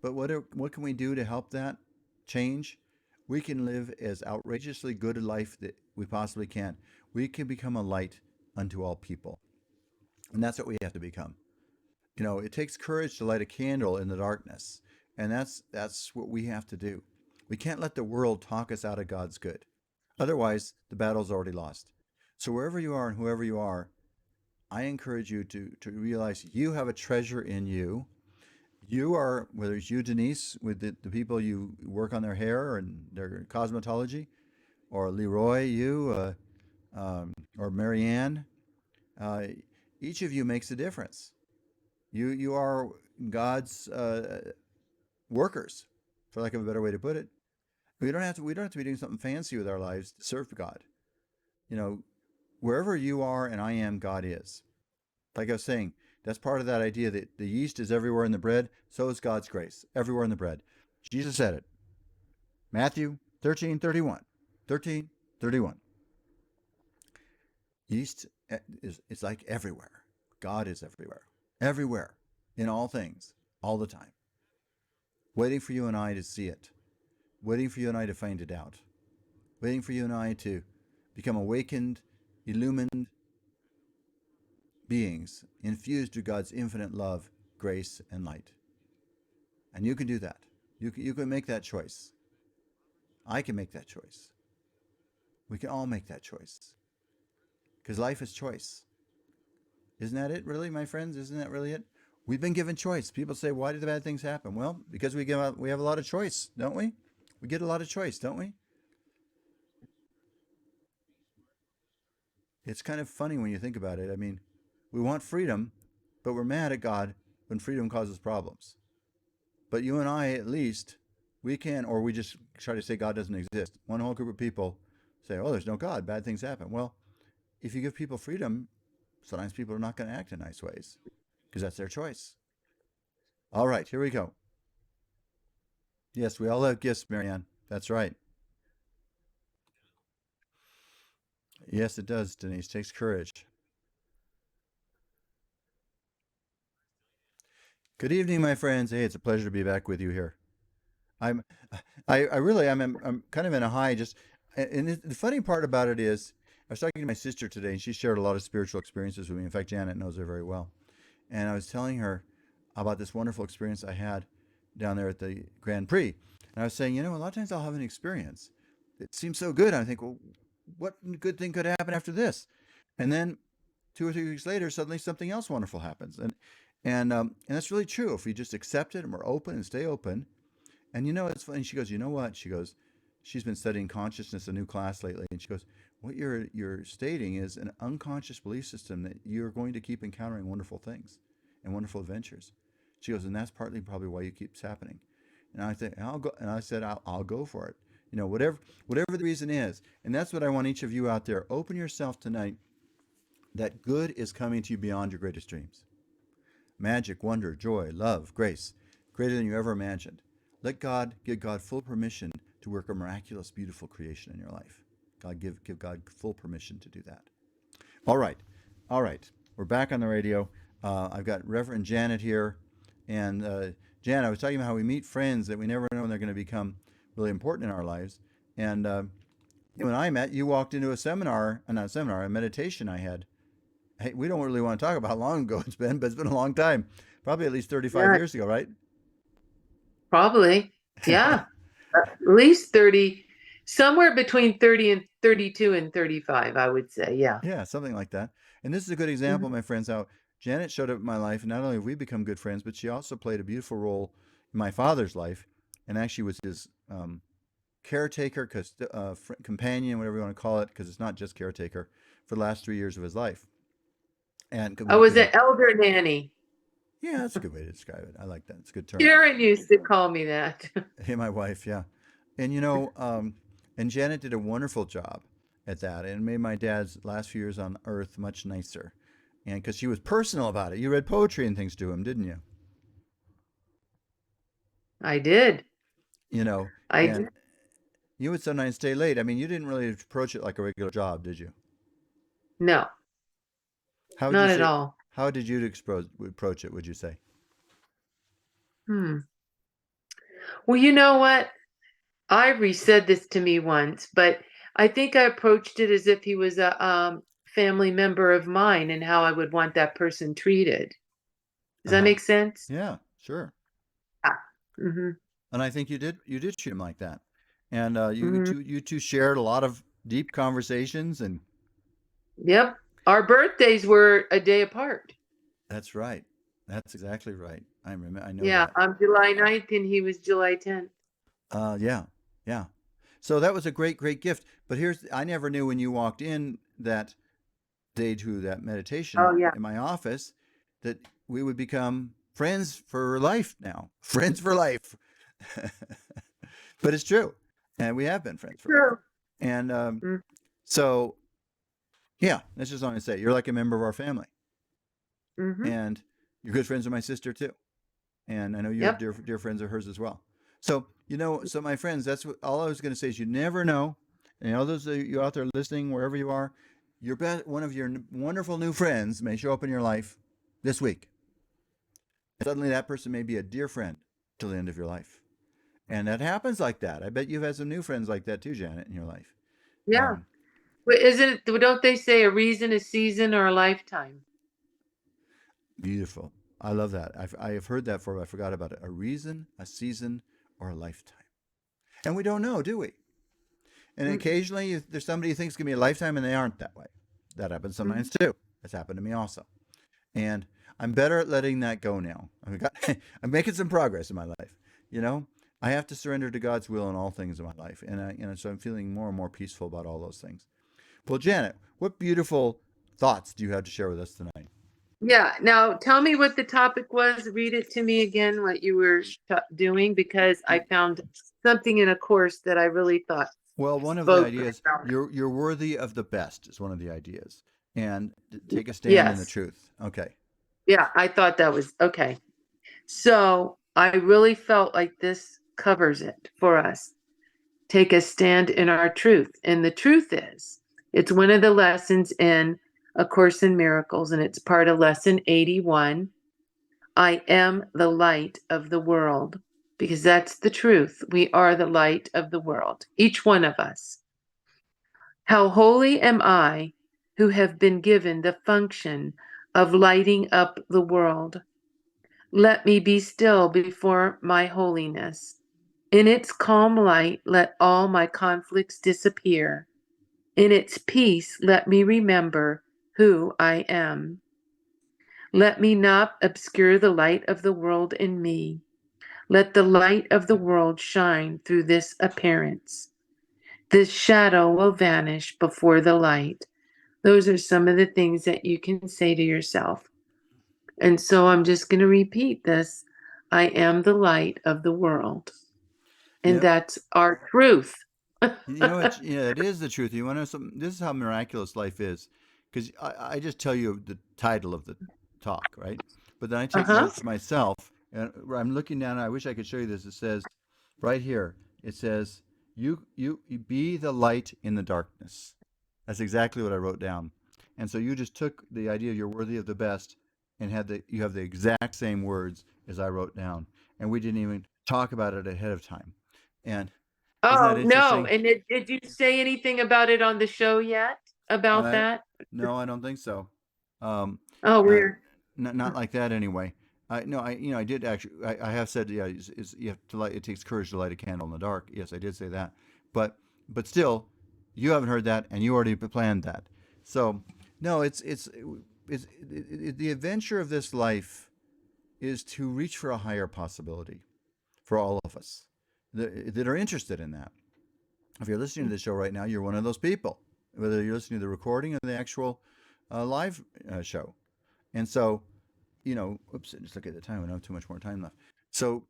[SPEAKER 1] But what can we do to help that change? We can live as outrageously good a life that we possibly can. We can become a light unto all people. And that's what we have to become. It takes courage to light a candle in the darkness. And that's what we have to do. We can't let the world talk us out of God's good. Otherwise, the battle's already lost. So wherever you are and whoever you are, I encourage you to realize you have a treasure in you. You are, whether it's you, Denise, with the people you work on their hair and their cosmetology, or Leroy, you, or Marianne, each of you makes a difference. You are God's workers, for lack of a better way to put it. We don't have to be doing something fancy with our lives to serve God. Wherever you are and I am, God is. Like I was saying, that's part of that idea that the yeast is everywhere in the bread, so is God's grace, everywhere in the bread. Jesus said it. Matthew 13:31. 13:31. Yeast is like everywhere. God is everywhere. Everywhere. In all things. All the time. Waiting for you and I to see it. Waiting for you and I to find it out. Waiting for you and I to become awakened, illumined beings, infused with God's infinite love, grace, and light. And you can do that. You can make that choice. I can make that choice. We can all make that choice. Because life is choice. Isn't that it, really, my friends? Isn't that really it? We've been given choice. People say, why do the bad things happen? Well, because we have a lot of choice, don't we? We get a lot of choice, don't we? It's kind of funny when you think about it. I mean, we want freedom, but we're mad at God when freedom causes problems. But you and I, at least, we can, or we just try to say God doesn't exist. One whole group of people say, oh, there's no God, bad things happen. Well, if you give people freedom, sometimes people are not going to act in nice ways because that's their choice. All right, here we go. Yes, we all have gifts, Marianne. That's right. Yes, it does, Denise. It takes courage. Good evening, my friends. Hey, it's a pleasure to be back with you here. I'm, I really, I'm kind of in a high. Just, and the funny part about it is, I was talking to my sister today, and she shared a lot of spiritual experiences with me. In fact, Janet knows her very well, and I was telling her about this wonderful experience I had down there at the Grand Prix. And I was saying, a lot of times I'll have an experience. It seems so good. I think, well, what good thing could happen after this? And then 2 or 3 weeks later, suddenly something else wonderful happens. And that's really true. If we just accept it and we're open and stay open. And it's funny. She goes, you know what? She goes, she's been studying consciousness, a new class lately, and she goes, what you're stating is an unconscious belief system that you're going to keep encountering wonderful things and wonderful adventures. She goes, and that's partly probably why it keeps happening. And I think I'll go, and I said I'll go for it. Whatever the reason is, and that's what I want each of you out there. Open yourself tonight. That good is coming to you beyond your greatest dreams. Magic, wonder, joy, love, grace, greater than you ever imagined. Give God full permission to work a miraculous, beautiful creation in your life. Give God full permission to do that. All right, all right. We're back on the radio. I've got Reverend Janet here, and Janet, I was talking about how we meet friends that we never know when they're going to become really important in our lives. And when I met, you walked into a seminar, not a seminar, a meditation I had. Hey, we don't really want to talk about how long ago it's been, but it's been a long time. Probably at least 35
[SPEAKER 3] Yeah,
[SPEAKER 1] years ago, right?
[SPEAKER 3] probably. Yeah. At least 30, somewhere between 30 and 32 and 35, I would say. Yeah.
[SPEAKER 1] Yeah, something like that. And this is a good
[SPEAKER 3] Mhm.
[SPEAKER 1] example, my friends, how Janet showed up in my life. And not only have we become good friends, but she also played a beautiful role in my father's life and actually was his caretaker, companion, whatever you want to call it, because it's not just caretaker, for the last 3 years of his life. And
[SPEAKER 3] I was an elder nanny.
[SPEAKER 1] yeah, that's a good way to describe it. I like that. It's a good term.
[SPEAKER 3] Sharon used to call me that.
[SPEAKER 1] Hey, my wife, yeah. And and Janet did a wonderful job at that and made my dad's last few years on earth much nicer. And because she was personal about it. You read poetry and things to him, didn't you?
[SPEAKER 3] I did.
[SPEAKER 1] You know,
[SPEAKER 3] I
[SPEAKER 1] and
[SPEAKER 3] did.
[SPEAKER 1] you would sometimes stay late. I mean, you didn't really approach it like a regular job, did you?
[SPEAKER 3] No,
[SPEAKER 1] How would you
[SPEAKER 3] not at
[SPEAKER 1] say,
[SPEAKER 3] all.
[SPEAKER 1] how did you approach it, would you say?
[SPEAKER 3] Hmm. Well, you know what? Ivory said this to me once, but I think I approached it as if he was a family member of mine and how I would want that person treated. Does that
[SPEAKER 1] Uh-huh.
[SPEAKER 3] make sense?
[SPEAKER 1] Yeah, sure.
[SPEAKER 3] Yeah. Mm-hmm.
[SPEAKER 1] And I think you did treat him like that. And
[SPEAKER 3] Mm-hmm.
[SPEAKER 1] you two shared a lot of deep conversations and
[SPEAKER 3] Yep. Our birthdays were a day apart.
[SPEAKER 1] that's right. That's exactly right. I know
[SPEAKER 3] Yeah,
[SPEAKER 1] that.
[SPEAKER 3] I'm July 9th and he was July 10th.
[SPEAKER 1] Yeah, yeah. So that was a great, great gift. But I never knew when you walked in that day to that meditation
[SPEAKER 3] Oh, yeah.
[SPEAKER 1] in my office that we would become friends for life now. Friends for life. But it's true. And we have been friends for life.
[SPEAKER 3] True.
[SPEAKER 1] And so, yeah, that's just all I say. You're like a member of our family.
[SPEAKER 3] Mm-hmm.
[SPEAKER 1] And you're good friends with my sister, too. And I know you have
[SPEAKER 3] Yep.
[SPEAKER 1] dear friends of hers as well. So so my friends, that's all I was going to say is you never know. And all those of you out there listening, wherever you are, one of your wonderful new friends may show up in your life this week. And suddenly, that person may be a dear friend till the end of your life, and that happens like that. I bet you've had some new friends like that too, Janet, in your life.
[SPEAKER 3] Yeah.
[SPEAKER 1] Um,
[SPEAKER 3] But don't they say a reason, a season, or a lifetime?
[SPEAKER 1] Beautiful. I love that. I have heard that before, but I forgot about it. A reason, a season, or a lifetime. And we don't know, do we? And
[SPEAKER 3] Mm.
[SPEAKER 1] occasionally there's somebody who thinks it's going to be a lifetime and they aren't that way. That happens
[SPEAKER 3] Mhm.
[SPEAKER 1] sometimes too. That's happened to me also. And I'm better at letting that go now. I'm making some progress in my life. You know, I have to surrender to God's will in all things in my life, and so I'm feeling more and more peaceful about all those things. Well, Janet, what beautiful thoughts do you have to share with us tonight?
[SPEAKER 3] Yeah. Now tell me what the topic was. Read it to me again, what you were doing, because I found something in a course that I really thought
[SPEAKER 1] Well, one of the
[SPEAKER 3] spoke
[SPEAKER 1] ideas,
[SPEAKER 3] about it.
[SPEAKER 1] you're worthy of the best is one of the ideas, and take a stand in the
[SPEAKER 3] Yes.
[SPEAKER 1] truth. Okay.
[SPEAKER 3] Yeah, I thought that was okay. So I really felt like this covers it for us. Take a stand in our truth. And the truth is, it's one of the lessons in A Course in Miracles, and it's part of lesson 81. I am the light of the world, because that's the truth. We are the light of the world, each one of us. How holy am I who have been given the function of lighting up the world. Let me be still before my holiness. In its calm light, let all my conflicts disappear. In its peace, let me remember who I am. Let me not obscure the light of the world in me. Let the light of the world shine through this appearance. This shadow will vanish before the light. Those are some of the things that you can say to yourself. And so I'm just going to repeat this. I am the light of the world.
[SPEAKER 1] You
[SPEAKER 3] And
[SPEAKER 1] know,
[SPEAKER 3] that's our truth.
[SPEAKER 1] you know what? Yeah, it is the truth. You want to know something? This is how miraculous life is, because I just tell you the title of the talk, right? But then I take
[SPEAKER 3] Uh-huh.
[SPEAKER 1] notes myself, and I'm looking down. I wish I could show you this. It says right here. It says you be the light in the darkness. That's exactly what I wrote down. And so you just took the idea you're worthy of the best, and you have the exact same words as I wrote down, and we didn't even talk about it ahead of time. And isn't that
[SPEAKER 3] Oh, no.
[SPEAKER 1] interesting?
[SPEAKER 3] And did you say anything about it on the show yet? About
[SPEAKER 1] I
[SPEAKER 3] that?
[SPEAKER 1] No, I don't think so. Um,
[SPEAKER 3] Oh,
[SPEAKER 1] uh,
[SPEAKER 3] we're
[SPEAKER 1] not like that anyway. I no, I did actually. I have said yeah, you have to light. It takes courage to light a candle in the dark. Yes, I did say that. But still, you haven't heard that, and you already planned that. So no, the adventure of this life is to reach for a higher possibility for all of us that are interested in that. If you're listening to the show right now, you're one of those people, whether you're listening to the recording or the actual live show. And so, oops, just look at the time. We don't have too much more time left. So,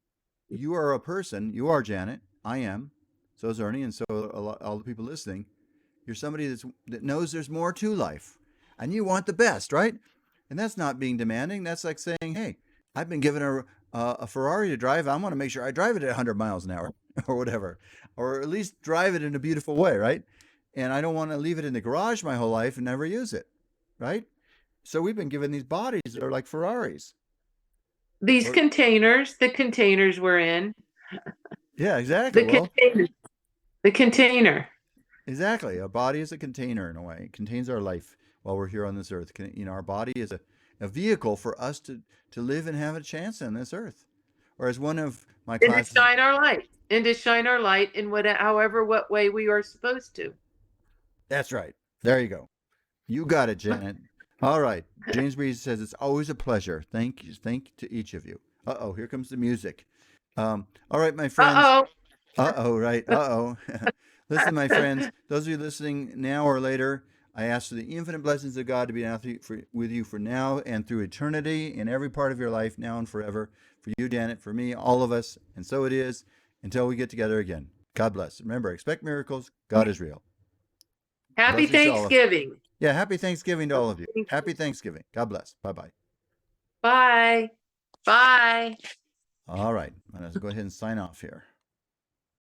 [SPEAKER 1] you are a person. You are Janet. I am. So is Ernie, and so all the people listening. You're somebody that knows there's more to life, and you want the best, right? And that's not being demanding. That's like saying, "Hey, I've been given a Ferrari to drive. I want to make sure I drive it at 100 miles an hour, or whatever, or at least drive it in a beautiful way, right? And I don't want to leave it in the garage my whole life and never use it, right? So we've been given these bodies that are like Ferraris,
[SPEAKER 3] these
[SPEAKER 1] or
[SPEAKER 3] containers, the containers we're in,
[SPEAKER 1] yeah, exactly.
[SPEAKER 3] the
[SPEAKER 1] Well,
[SPEAKER 3] container, the container.
[SPEAKER 1] exactly. A body is a container in a way. It contains our life while we're here on this earth. Our body is a vehicle for us to live and have a chance on this earth. Or as one of my
[SPEAKER 3] And to
[SPEAKER 1] classes,
[SPEAKER 3] shine our light. And to shine our light in what way we are supposed to.
[SPEAKER 1] that's right. There you go. You got it, Janet. All right. James Breeze says it's always a pleasure. Thank you. Thank you to each of you. Uh oh, here comes the music. All right, my friends.
[SPEAKER 3] Uh-oh.
[SPEAKER 1] Uh oh, right. Uh oh. Listen, my friends, those of you listening now or later, I ask for the infinite blessings of God to be with you for now and through eternity in every part of your life, now and forever. For you, Janet, for me, all of us. And so it is until we get together again. God bless. Remember, expect miracles. God is real.
[SPEAKER 3] Happy
[SPEAKER 1] Blessings to all of you.
[SPEAKER 3] Thanksgiving.
[SPEAKER 1] Yeah, happy Thanksgiving to all of you. Happy Thanksgiving. God bless. Bye bye.
[SPEAKER 3] Bye. Bye.
[SPEAKER 1] All right. Let's go ahead and sign off here.